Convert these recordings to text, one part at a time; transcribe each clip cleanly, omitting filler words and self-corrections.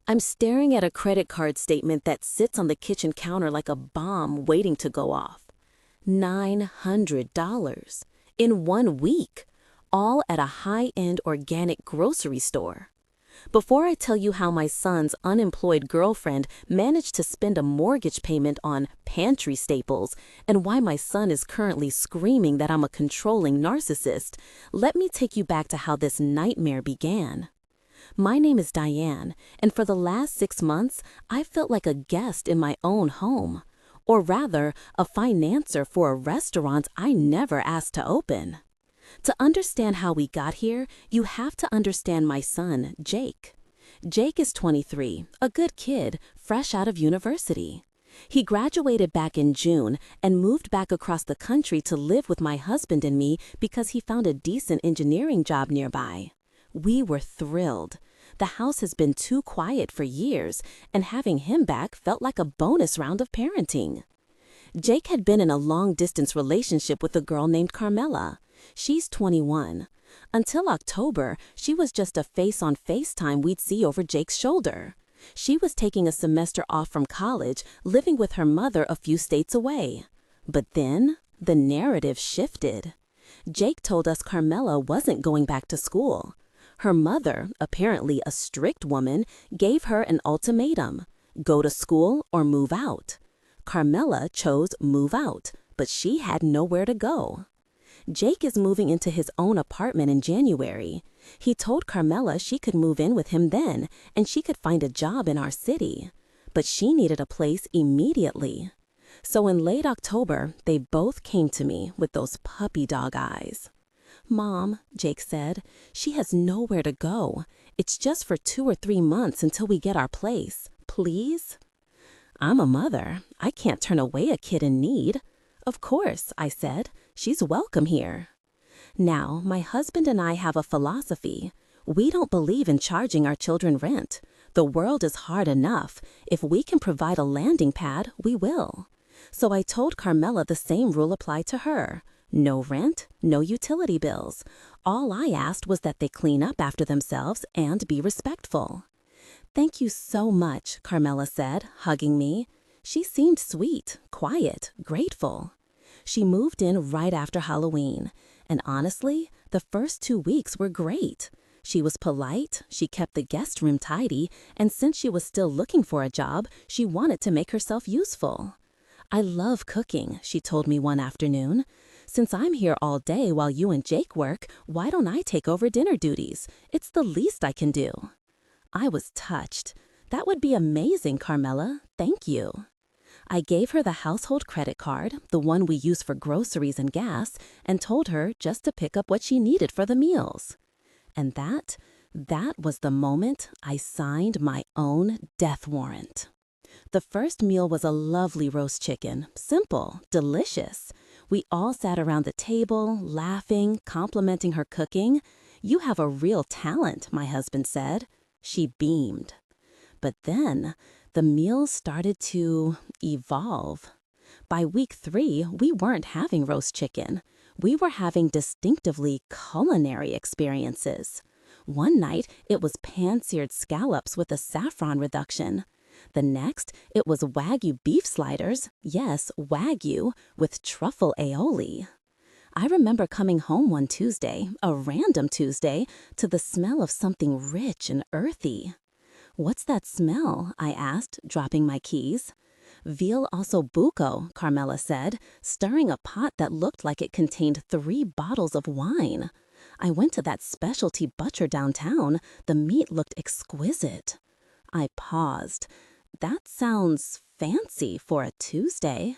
I'm staring at a credit card statement that sits on the kitchen counter like a bomb waiting to go off. $900 in 1 week, all at a high-end organic grocery store. Before I tell you how my son's unemployed girlfriend managed to spend a mortgage payment on pantry staples and why my son is currently screaming that I'm a controlling narcissist, let me take you back to how this nightmare began. My name is Diane, and for the last 6 months, I felt like a guest in my own home, or rather, a financier for a restaurant I never asked to open. To understand how we got here, you have to understand my son, Jake. Jake is 23, a good kid, fresh out of university. He graduated back in June and moved back across the country to live with my husband and me because he found a decent engineering job nearby. We were thrilled. The house has been too quiet for years, and having him back felt like a bonus round of parenting. Jake had been in a long-distance relationship with a girl named Carmela. She's 21. Until October, she was just a face on FaceTime we'd see over Jake's shoulder. She was taking a semester off from college, living with her mother a few states away. But then, the narrative shifted. Jake told us Carmela wasn't going back to school. Her mother, apparently a strict woman, gave her an ultimatum: go to school or move out. Carmela chose move out, but she had nowhere to go. Jake is moving into his own apartment in January. He told Carmela she could move in with him then, and she could find a job in our city. But she needed a place immediately. So in late October, they both came to me with those puppy dog eyes. "Mom," Jake said, "she has nowhere to go. It's just for 2 or 3 months until we get our place. Please?" I'm a mother. I can't turn away a kid in need. "Of course," I said. "She's welcome here." Now, my husband and I have a philosophy. We don't believe in charging our children rent. The world is hard enough. If we can provide a landing pad, we will. So I told Carmela the same rule applied to her. No rent, no utility bills. All I asked was that they clean up after themselves and be respectful. "Thank you so much," Carmela said, hugging me. She seemed sweet, quiet, grateful. She moved in right after Halloween, and honestly, the first 2 weeks were great. She was polite, she kept the guest room tidy, and since she was still looking for a job, she wanted to make herself useful. "I love cooking," she told me one afternoon. "Since I'm here all day while you and Jake work, why don't I take over dinner duties? It's the least I can do." I was touched. "That would be amazing, Carmela. Thank you." I gave her the household credit card, the one we use for groceries and gas, and told her just to pick up what she needed for the meals. And that was the moment I signed my own death warrant. The first meal was a lovely roast chicken, simple, delicious. We all sat around the table, laughing, complimenting her cooking. "You have a real talent," my husband said. She beamed. But then, the meals started to evolve. By week 3, we weren't having roast chicken. We were having distinctively culinary experiences. One night, it was pan-seared scallops with a saffron reduction. The next, it was Wagyu beef sliders, yes, Wagyu, with truffle aioli. I remember coming home one Tuesday, a random Tuesday, to the smell of something rich and earthy. "What's that smell?" I asked, dropping my keys. "Veal osso buco," Carmela said, stirring a pot that looked like it contained 3 bottles of wine. "I went to that specialty butcher downtown. The meat looked exquisite." I paused. "That sounds fancy for a Tuesday."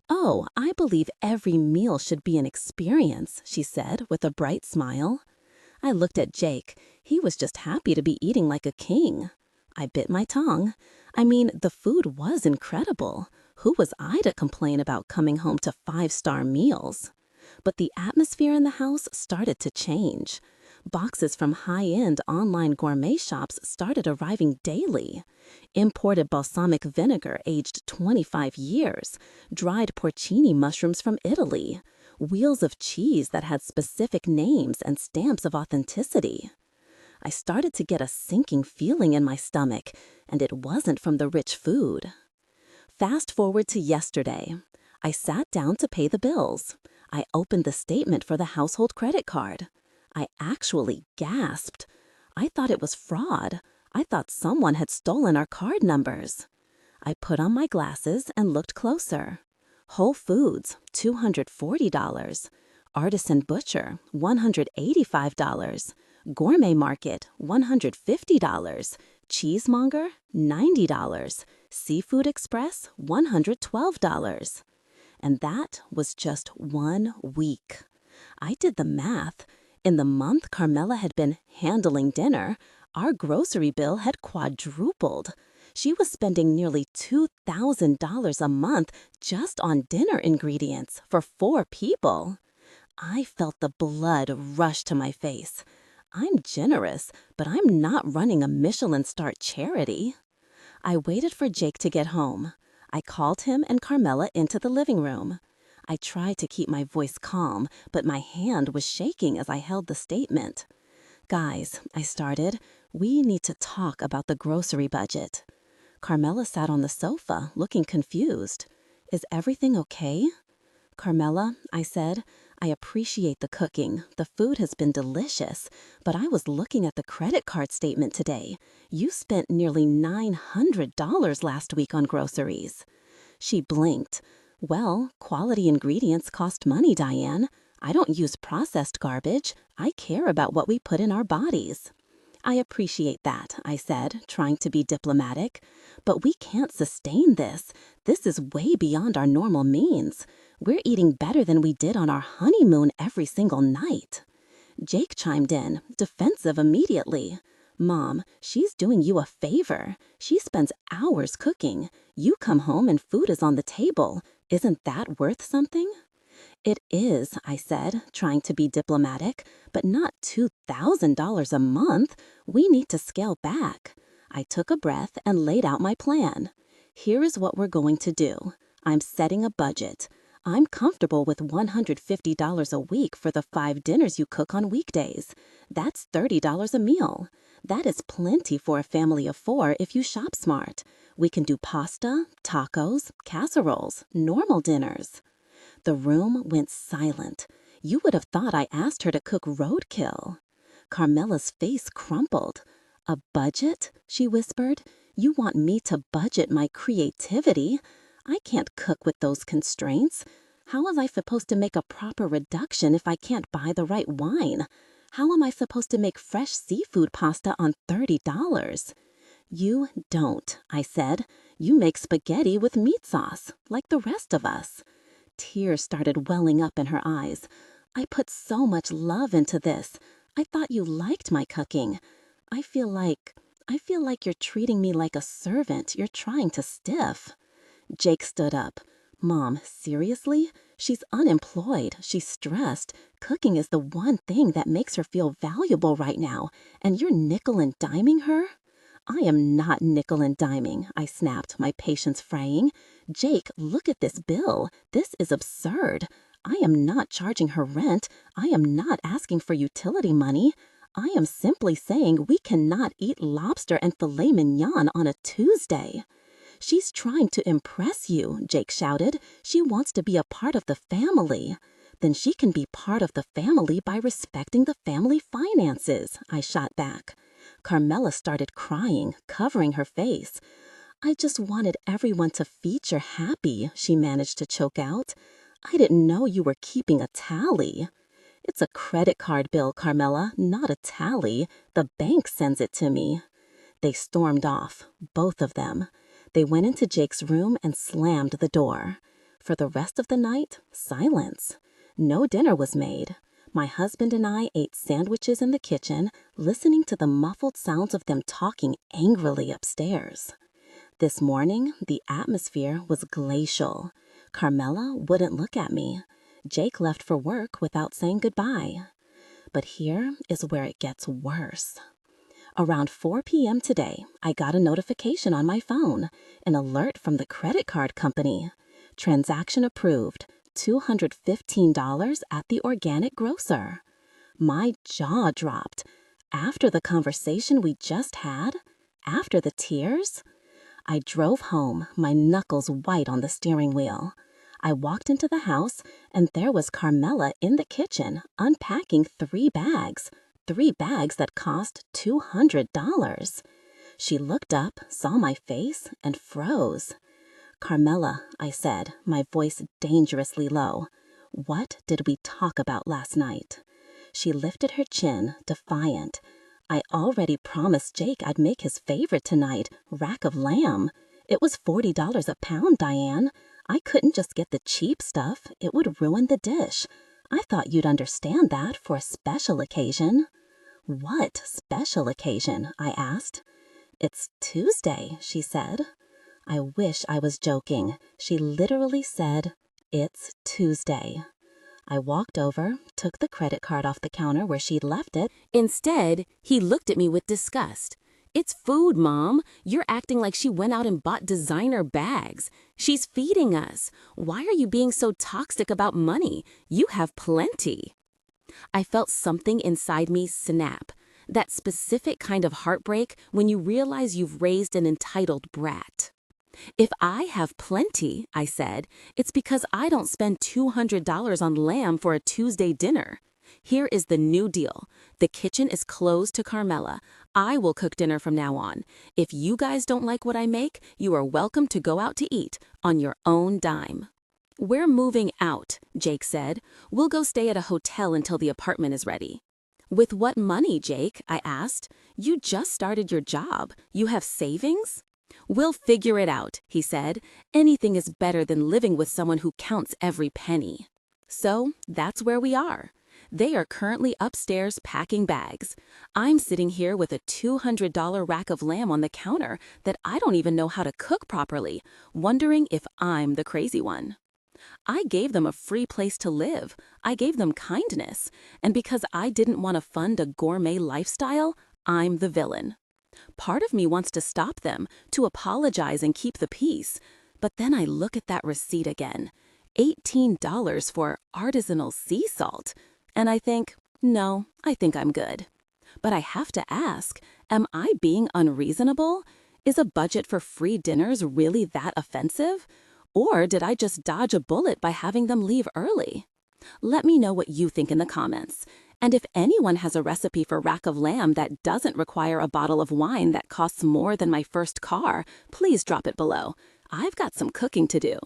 "Oh, I believe every meal should be an experience," she said with a bright smile. I looked at Jake. He was just happy to be eating like a king. I bit my tongue. I mean, the food was incredible. Who was I to complain about coming home to 5-star meals? But the atmosphere in the house started to change. Boxes from high-end online gourmet shops started arriving daily. Imported balsamic vinegar aged 25 years, dried porcini mushrooms from Italy, wheels of cheese that had specific names and stamps of authenticity. I started to get a sinking feeling in my stomach, and it wasn't from the rich food. Fast forward to yesterday. I sat down to pay the bills. I opened the statement for the household credit card. I actually gasped. I thought it was fraud. I thought someone had stolen our card numbers. I put on my glasses and looked closer. Whole Foods, $240. Artisan Butcher, $185. Gourmet Market, $150. Cheesemonger, $90. Seafood Express, $112. And that was just 1 week. I did the math. In the month Carmela had been handling dinner, our grocery bill had quadrupled. She was spending nearly $2,000 a month just on dinner ingredients for 4 people. I felt the blood rush to my face. I'm generous, but I'm not running a Michelin-star charity. I waited for Jake to get home. I called him and Carmela into the living room. I tried to keep my voice calm, but my hand was shaking as I held the statement. "Guys," I started, "we need to talk about the grocery budget." Carmela sat on the sofa, looking confused. "Is everything okay?" "Carmela," I said, "I appreciate the cooking. The food has been delicious, but I was looking at the credit card statement today. You spent nearly $900 last week on groceries." She blinked. "Well, quality ingredients cost money, Diane. I don't use processed garbage. I care about what we put in our bodies." "I appreciate that," I said, trying to be diplomatic. "But we can't sustain this. This is way beyond our normal means. We're eating better than we did on our honeymoon every single night." Jake chimed in, defensive immediately. "Mom, she's doing you a favor. She spends hours cooking. You come home and food is on the table. Isn't that worth something?" "It is," I said, trying to be diplomatic, "but not $2,000 a month. We need to scale back." I took a breath and laid out my plan. "Here is what we're going to do. I'm setting a budget. I'm comfortable with $150 a week for the 5 dinners you cook on weekdays. That's $30 a meal. That is plenty for a family of 4 if you shop smart. We can do pasta, tacos, casseroles, normal dinners." The room went silent. You would have thought I asked her to cook roadkill. Carmela's face crumpled. "A budget?" she whispered. "You want me to budget my creativity? I can't cook with those constraints. How am I supposed to make a proper reduction if I can't buy the right wine? How am I supposed to make fresh seafood pasta on $30? "You don't," I said. "You make spaghetti with meat sauce, like the rest of us." Tears started welling up in her eyes. "I put so much love into this. I thought you liked my cooking. I feel like you're treating me like a servant you're trying to stiff." Jake stood up. "Mom, seriously? She's unemployed. She's stressed. Cooking is the one thing that makes her feel valuable right now, and you're nickel and diming her?" "I am not nickel and diming," I snapped, my patience fraying. "Jake, look at this bill. This is absurd. I am not charging her rent. I am not asking for utility money. I am simply saying we cannot eat lobster and filet mignon on a Tuesday." "She's trying to impress you," Jake shouted. "She wants to be a part of the family." "Then she can be part of the family by respecting the family finances," I shot back. Carmela started crying, covering her face. "I just wanted everyone to feature happy," she managed to choke out. "I didn't know you were keeping a tally." "It's a credit card bill, Carmela, not a tally. The bank sends it to me." They stormed off, both of them. They went into Jake's room and slammed the door. For the rest of the night, silence. No dinner was made. My husband and I ate sandwiches in the kitchen, listening to the muffled sounds of them talking angrily upstairs. This morning, the atmosphere was glacial. Carmela wouldn't look at me. Jake left for work without saying goodbye. But here is where it gets worse. Around 4 p.m. today, I got a notification on my phone, an alert from the credit card company. Transaction approved, $215 at the organic grocer. My jaw dropped. After the conversation we just had? After the tears? I drove home, my knuckles white on the steering wheel. I walked into the house, and there was Carmela in the kitchen, unpacking 3 bags that cost $200. She looked up, saw my face, and froze. "Carmela," I said, my voice dangerously low, "what did we talk about last night?" She lifted her chin, defiant. "I already promised Jake I'd make his favorite tonight, rack of lamb. It was $40 a pound, Diane. I couldn't just get the cheap stuff. It would ruin the dish. I thought you'd understand that for a special occasion." "What special occasion?" I asked. "It's Tuesday," she said. I wish I was joking. She literally said, "It's Tuesday." I walked over, took the credit card off the counter where she'd left it. Instead, he looked at me with disgust. "It's food, Mom. You're acting like she went out and bought designer bags. She's feeding us. Why are you being so toxic about money? You have plenty." I felt something inside me snap. That specific kind of heartbreak when you realize you've raised an entitled brat. "If I have plenty," I said, "it's because I don't spend $200 on lamb for a Tuesday dinner. Here is the new deal. The kitchen is closed to Carmela. I will cook dinner from now on. If you guys don't like what I make, you are welcome to go out to eat on your own dime." "We're moving out," Jake said. "We'll go stay at a hotel until the apartment is ready." "With what money, Jake?" I asked. "You just started your job. You have savings?" "We'll figure it out," he said. "Anything is better than living with someone who counts every penny." So that's where we are. They are currently upstairs packing bags. I'm sitting here with a $200 rack of lamb on the counter that I don't even know how to cook properly, wondering if I'm the crazy one. I gave them a free place to live. I gave them kindness. And because I didn't want to fund a gourmet lifestyle, I'm the villain. Part of me wants to stop them, to apologize and keep the peace. But then I look at that receipt again. $18 for artisanal sea salt. And I think, no, I think I'm good. But I have to ask, am I being unreasonable? Is a budget for free dinners really that offensive? Or did I just dodge a bullet by having them leave early? Let me know what you think in the comments. And if anyone has a recipe for rack of lamb that doesn't require a bottle of wine that costs more than my first car, please drop it below. I've got some cooking to do.